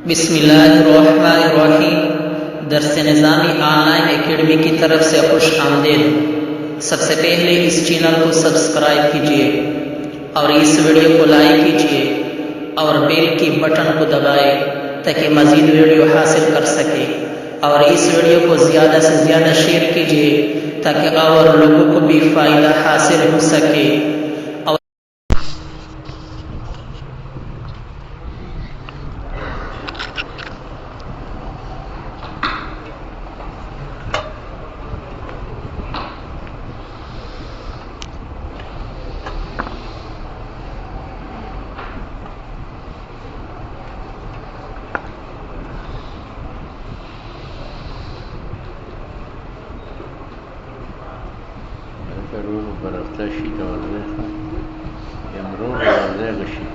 بسم اللہ الرحمن الرحیم۔ درس نظامی آن لائن اکیڈمی کی طرف سے خوش آمدید۔ سب سے پہلے اس چینل کو سبسکرائب کیجیے اور اس ویڈیو کو لائک کیجیے اور بیل کی بٹن کو دبائے تاکہ مزید ویڈیو حاصل کر سکے، اور اس ویڈیو کو زیادہ سے زیادہ شیئر کیجیے تاکہ اور لوگوں کو بھی فائدہ حاصل ہو سکے۔ روح برفته شي ته ورځی ښه یم روح ورځی غشي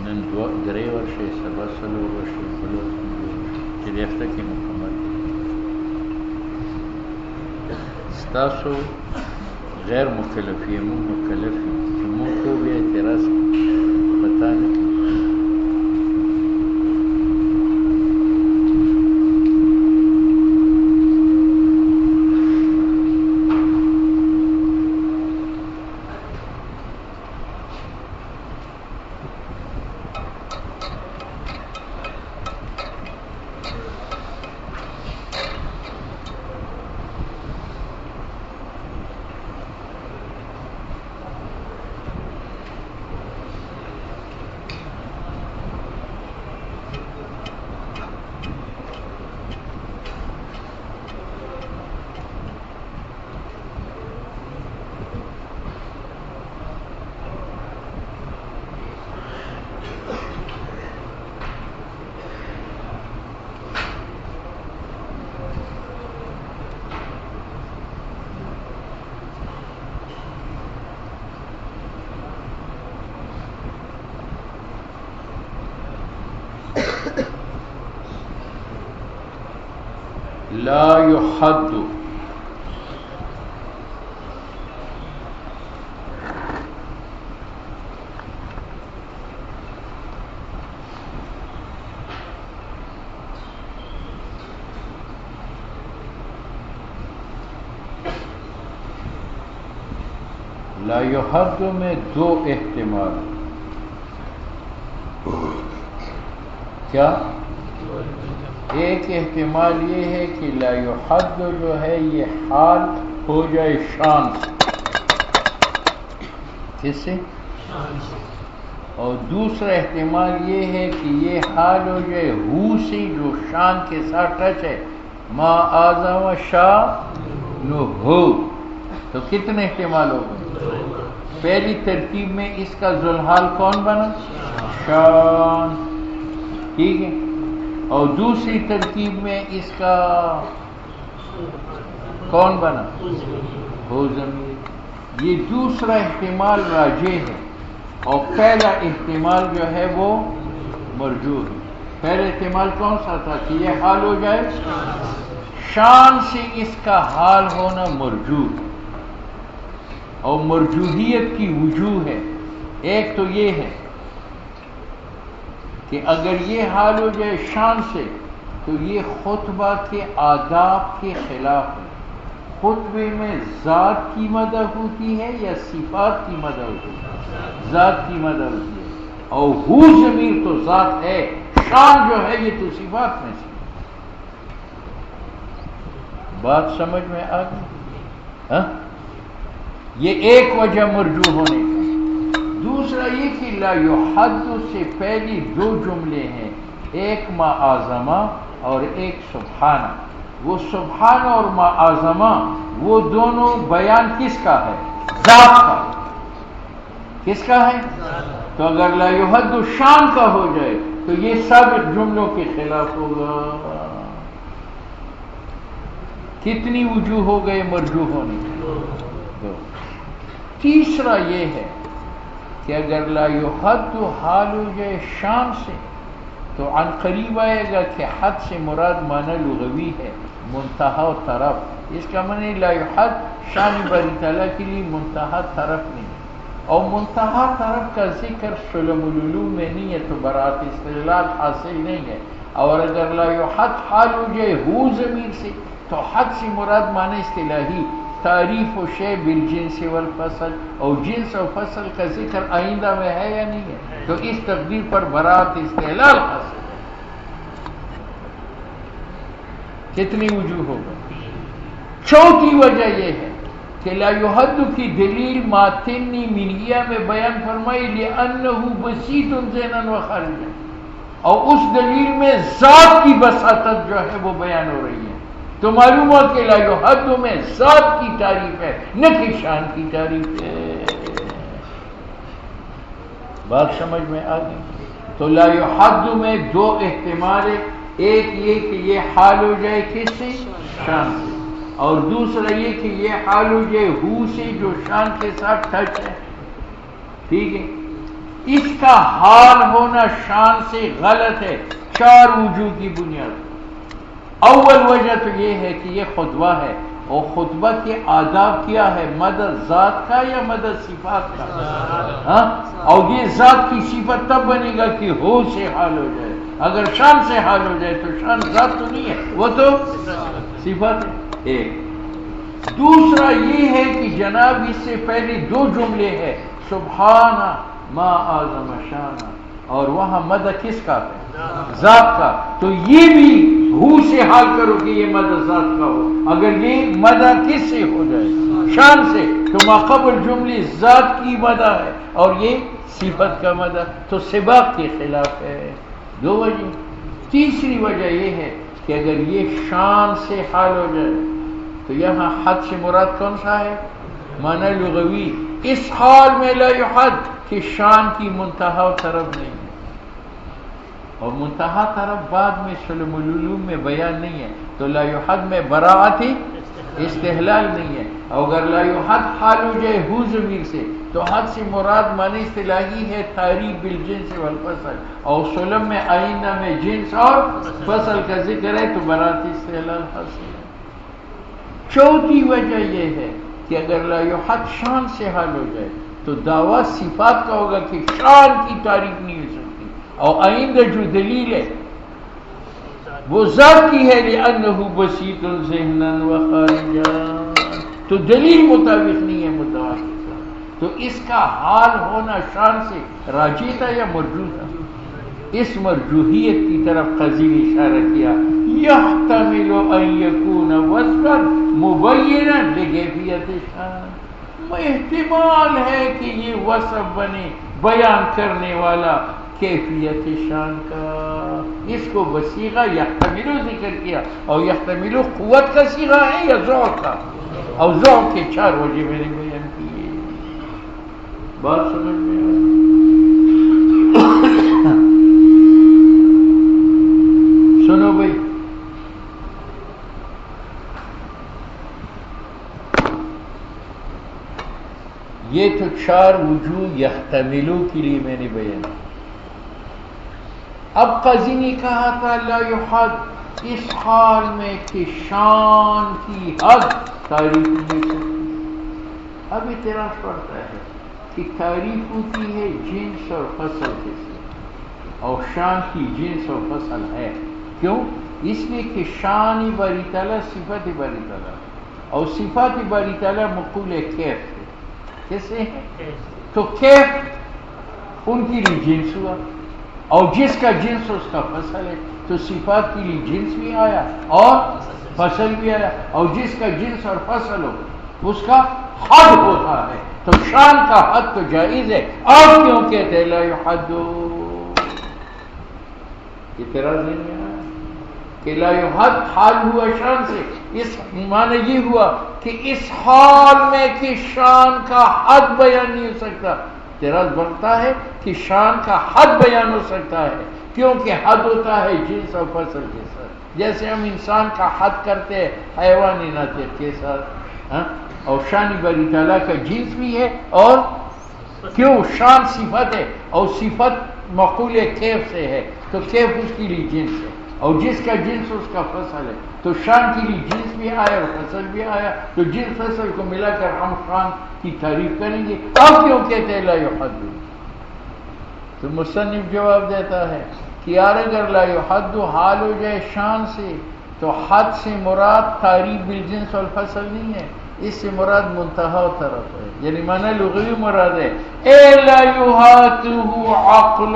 نن درې ورشي سبا څلور ورشي بل ورځ پنځه ورشي چې د هفته کې مکمل ستاسو غیر مکلف یې مونږ مکلف یو چې مونږ کو بیا اعتراض پتا نه لا يحد لا يحد میں دو احتمال کیا؟ ایک احتمال یہ ہے کہ لا یحد جو ہے یہ حال ہو جائے شان سے، کس سے؟ اور دوسرا احتمال یہ ہے کہ یہ حال ہو جائے ہو سے جو شان کے ساتھ ٹچ ہے، ما اعظم شانہ ہو۔ تو کتنے احتمال ہو گئے؟ پہلی ترکیب میں اس کا ذوالحال کون بنا؟ شان، ٹھیک ہے۔ اور دوسری ترکیب میں اس کا کون بنا؟ ہو ضمیر۔ یہ دوسرا احتمال راجح ہے اور پہلا احتمال جو ہے وہ مرجوح ہے۔ پہلا احتمال کون سا تھا کہ یہ حال ہو جائے شان سے، اس کا حال ہونا مرجوح، اور مرجوحیت کی وجوہ ہے۔ ایک تو یہ ہے کہ اگر یہ حال ہو جائے شان سے تو یہ خطبہ کے آداب کے خلاف ہے۔ خطبے میں ذات کی مدح ہوتی ہے یا صفات کی مدح ہوتی ہے؟ ذات کی مدح ہوتی ہے، اور ہو ضمیر تو ذات ہے، شان جو ہے یہ تو صفات میں سے۔ بات سمجھ میں آ گئی؟ یہ ایک وجہ مرجوح ہونے کا۔ دوسرا یہ کہ لا یحد سے پہلی دو جملے ہیں، ایک ما اعظمہ اور ایک سبحانہ۔ وہ سبحانہ اور ما اعظمہ وہ دونوں بیان کس کا ہے؟ ذات کا۔ کس کا ہے؟ تو اگر لا یحد شان کا ہو جائے تو یہ سب جملوں کے خلاف ہوگا۔ کتنی وجوہ ہو گئے مرجوح ہونے کی؟ دو۔ تیسرا یہ ہے کہ اگر لا یحد حال ہو جائے شان سے تو عن قریب آئے گا کہ حد سے مراد معنی لغوی ہے، منتہا و طرف۔ اس کا معنی لا یحد شان باری تعالیٰ کے لیے منتہا طرف نہیں، اور منتہا طرف کا ذکر سلم العلوم میں نہیں ہے تو برات استدلال حاصل نہیں ہے. اور اگر لا یحد حال ہو جائے ہو ضمیر سے تو حد سے مراد معنی اصطلاحی تعریف و شے بالجنس والفصل، اور جنس اور فصل کا ذکر آئندہ میں ہے یا نہیں ہے، تو اس تقدیر پر برات استحلال حاصل. کتنی وجوہ ہوگا؟ چوتھی وجہ یہ ہے کہ لا یحد کی دلیل ماتنی منیہ میں بیان فرمائی لأنہ بسیط ذہنا و خارجا، اور اس دلیل میں ذات کی بساطت جو ہے وہ بیان ہو رہی ہے. تو معلوم ہو کہ لا یحد میں ذات کی تعریف ہے نہ کہ شان کی تعریف ہے. بات سمجھ میں آ گئی؟ تو لا یحد میں دو احتمال ہے، ایک یہ کہ یہ حال ہو جائے کس سے؟ شان سے، اور دوسرا یہ کہ یہ حال ہو جائے ہو سے جو شان کے ساتھ ٹچ ہے. ٹھیک ہے، اس کا حال ہونا شان سے غلط ہے چار وجوہ کی بنیاد. اول وجہ تو یہ ہے کہ یہ خطبہ ہے، اور خطبہ کے آداب کیا ہے؟ مدد ذات کا یا مدد صفات کا؟ ہاں، اور یہ ذات کی صفت تب بنے گا کہ ہو سے حال ہو جائے. اگر شان سے حال ہو جائے تو شان ذات تو نہیں ہے، وہ تو صفت ہے. ایک دوسرا یہ ہے کہ جناب اس سے پہلے دو جملے ہیں، سبحان ما اعظم شان، اور وہاں مدد کس کا ہے؟ ذات کا. تو یہ بھی ہو سے حال کرو کہ یہ مدد ذات کا ہو. اگر یہ مدد کس سے ہو جائے؟ شان سے، تو ما قبل جملے ذات کی مدد ہے اور یہ صفت کا مدد، تو سباق کے خلاف ہے. دو وجہ. تیسری وجہ یہ ہے کہ اگر یہ شان سے حال ہو جائے تو یہاں حد سے مراد کون سا ہے؟ معنی لغوی. اس حال میں لا یحد کہ شان کی منتہا طرف نہیں ہے، اور منتہا طرف بعد میں سلم العلوم میں بیان نہیں ہے، تو لا یحد میں براعت استحلال نہیں ہے. اور اگر لا یحد حال ہو جائے ہو ضمیر سے تو حد سے مراد معنی اصطلاحی ہے تعریف بالجنس والفصل، اور سلم میں آئندہ میں جنس اور فصل کا ذکر ہے تو براعت استحلال حاصل ہے. چوتھی وجہ یہ ہے کہ اگر لا یحد شان سے حال ہو جائے تو دعویٰ صفات کا ہوگا کہ شان کی تعریف نہیں ہو سکتی، اور آئندہ جو دلیل ہے وہ ذات کی ہے لأنہ بسیط ذہنا و خارجا، تو دلیل مطابق نہیں ہے مدعا کے ساتھ. تو اس کا حال ہونا شان سے راجی تھا یا مرجو تھا؟ اس مرجوحیت کی طرف قاضی نے اشارہ کیا، یحتمل ان یکون وصفا مبینا لکیفیت شان، احتمال ہے کہ یہ وصف بنے بیان کرنے والا کیفیت شان کا. اس کو بصیغہ یحتمل ذکر کیا، اور یحتمل قوت کا صیغہ ہے یا ذوق کا، اور ذوق کے چار وجہ میں نے بیان کیے. بات سمجھ میں آئی؟ سنو بھائی، یہ تو چار وجوہ یحتملو کے لیے میں نے بیان. اب قاضی نے کہا تھا لا یحد اس حال میں کہ شان کی حد تعریف نہیں سکتی. اب اعتراض پڑتا ہے کہ تعریف ہوتی ہے جنس اور فصل کے سے، اور شان کی جنس اور فصل ہے. کیوں؟ اس لیے کہ شان باری تعالیٰ صفت باری تعالیٰ، اور صفات باری تعالیٰ مقول کیف ہے. کیسے ہیں؟ تو کیف ان کے لیے جنس ہوا، اور جس کا جنس اس کا فصل ہے، تو صفات کے لیے جنس بھی آیا اور فصل بھی آیا، اور جس کا جنس اور فصل ہو اس کا حد ہوتا ہے. تو شان کا حد تو جائز ہے. آپ کیوں کہتے ہیں لا یحد؟ اعتراض نہیں آیا کہ لا یحد حال ہوا شان سے. اس معنی یہ ہوا کہ اس حال میں کہ شان کا حد بیان نہیں ہو سکتا. اعتراض بنتا ہے کہ شان کا حد بیان ہو سکتا ہے، کیونکہ حد ہوتا ہے جنس اور فصل کے ساتھ. جیسے ہم انسان کا حد کرتے ہیں حیوانی ناطق کے ساتھ، اور شان باری تعالیٰ کا جنس بھی ہے، اور کیوں شان صفت ہے اور صفت مقول کیف سے ہے، تو کیف اس کے لیے جنس ہے. اور جس کا جنس اس کا فصل ہے، تو شان کے لیے جنس بھی آیا اور فصل بھی آیا، تو جنس فصل کو ملا کر ہم شان کی تعریف کریں گے. اب کیوں کہتے ہیں لا یحد؟ تو مصنف جواب دیتا ہے کہ یار اگر لا یحد حال ہو جائے شان سے، تو حد سے مراد تعریف بالجنس والفصل نہیں ہے، اس سے مراد منتہا و طرف ہے، یعنی معنی لغوی مراد ہے اے لا یحاطہ عقل،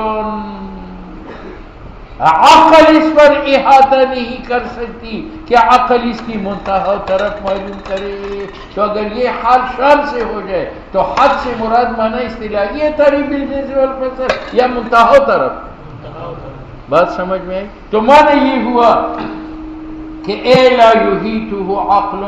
عقل اس پر احاطہ نہیں کر سکتی کہ عقل اس کی منتہا و طرف معلوم کرے. تو اگر یہ حال شان سے ہو جائے تو حد سے مراد معنی اصطلاحی ہے تعریف بالجنس والفصل یا منتہا و طرف؟ بات سمجھ میں آئی؟ تو معنی یہ ہوا کہ اے لا یحیطہ عقل،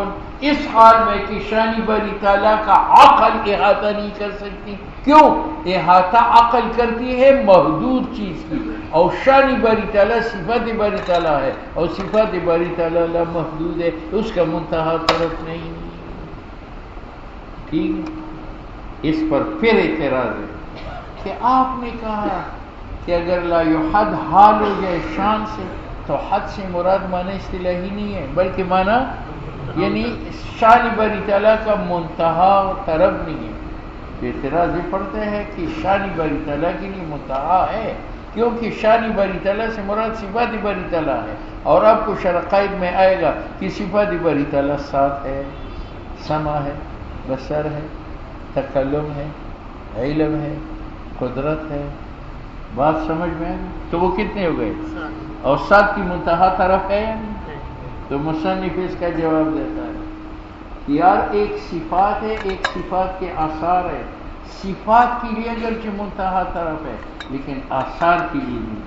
اس حال میں کہ شان باری تعالیٰ کا عقل احاطہ نہیں کر سکتی. کیوں؟ احاطہ عقل کرتی ہے محدود چیز کی، اور شان باری تعالیٰ صفات باری تعالیٰ ہے، اور صفات باری تعالیٰ لا محدود ہے، اس کا منتہا طرف نہیں. ٹھیک ہے؟ اس پر پھر اعتراض ہے کہ آپ نے کہا کہ اگر لا یحد حال ہو جائے شان سے تو حد سے مراد معنی اصطلاحی نہیں ہے، بلکہ معنی یعنی شان باری تعالیٰ کا منتہا طرف نہیں ہے. تو اعتراض یہ پڑتا ہے کہ شان باری تعالیٰ کے لیے منتہا ہے، کیونکہ شان باری تعالیٰ سے مراد صفات باری تعالیٰ ہے، اور آپ کو شرقائد میں آئے گا کہ صفات باری تعالیٰ ساتھ ہے، سمع ہے، بصر ہے، تکلم ہے، علم ہے، قدرت ہے. بات سمجھ میں آئے گی؟ تو وہ کتنے ہو گئے؟ اور ساتھ کی منتہا طرف ہے یا نہیں؟ تو مصنف اس کا جواب دیتا ہے کہ یار ایک صفات ہے، ایک صفات کے آثار ہے. صفات کے لیے اگرچہ منتہا طرف ہے لیکن آثار کے لیے نہیں.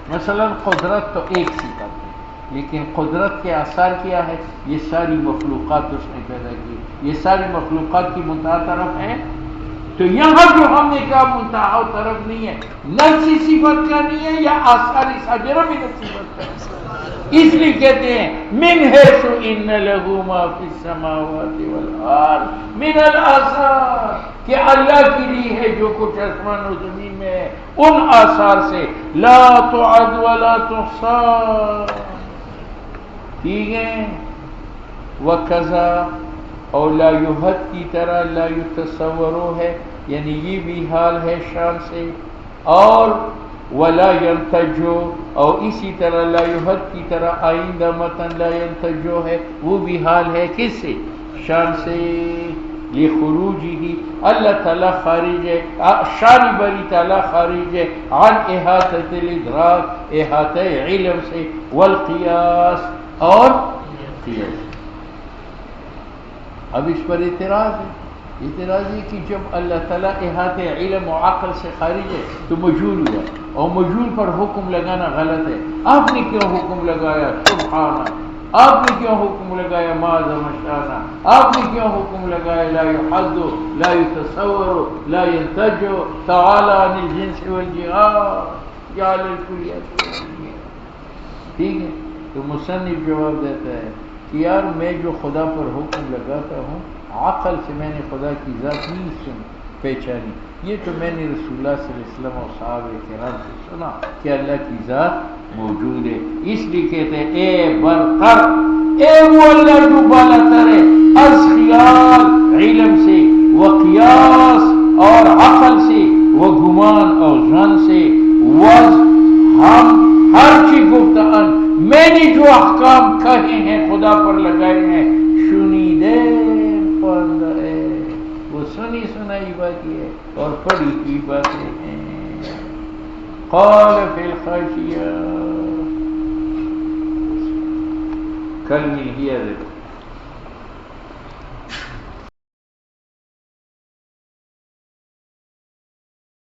مثلا قدرت تو ایک صفت ہے، لیکن قدرت کے آثار کیا ہے؟ یہ ساری مخلوقات اس نے پیدا کی، یہ ساری مخلوقات کی منتہا طرف ہے. تو یہاں جو ہم نے کہا منتہا طرف نہیں ہے، نفسی صفت کا نہیں ہے یا آثار اس اجرا بھی نفسی صفت کا ہے. اس لیے کہتے ہیں من حیث ان لہ ما فی السماوات والارض من الاثار، کہ اللہ کے لیے ہے جو کچھ آسمان و زمین میں ہے ان آثار سے، لا تعد ولا تحصى. ٹھیک ہے؟ وکذا، اور لا یحد کی طرح لا یتصورو ہے، یعنی یہ بھی حال ہے شان سے. اور ولا ینتجو، اور اسی طرح لا یحد کی طرح آئندہ متن لا ینتجو ہے، وہ بھی حال ہے کس سے؟ شان سے. لخروجی ہی، اللہ تعالیٰ خارج ہے، شان باری تعالیٰ خارج ہے عن احاطۃ الادراک، احاطہ علم سے، والقیاس، اور قیاس. اب اس پر اعتراض ہے. اعتراض ہے کہ جب اللہ تعالیٰ احاطہ علم و عقل سے خارج ہے تو مجہول ہوا، اور مجہول پر حکم لگانا غلط ہے. آپ نے کیوں حکم لگایا سبحانہ؟ آپ نے کیوں حکم لگایا معظم شانہ؟ آپ نے کیوں حکم لگایا لا یحد، لا یتصور، لا ینتج، تعالی عن الجنس والجنس، جعل الکلیات. ٹھیک ہے؟ تو مصنف جواب دیتا ہے کہ یار میں جو خدا پر حکم لگاتا ہوں عقل سے میں نے خدا کی ذات نہیں پہچانی، یہ تو میں نے رسول اللہ صلی اللہ علیہ وسلم اور صحابہ کرام سے سنا کہ اللہ کی ذات موجود ہے. اس لیے کہتے ہیں اے برتر، اے وہ اللہ جو بالا تر ہے، از خیال علم سے، و قیاس اور عقل سے، و گمان اور ظن سے، وز ہم ہر چیز گفتان، میں نے جو احکام کہے ہیں خدا پر لگائے ہیں، شنیدے پندے، وہ سنی سنائی باتیں ہے اور پڑھی کی باتیں ہیں. قال فی الخاشیہ، کل میں ہی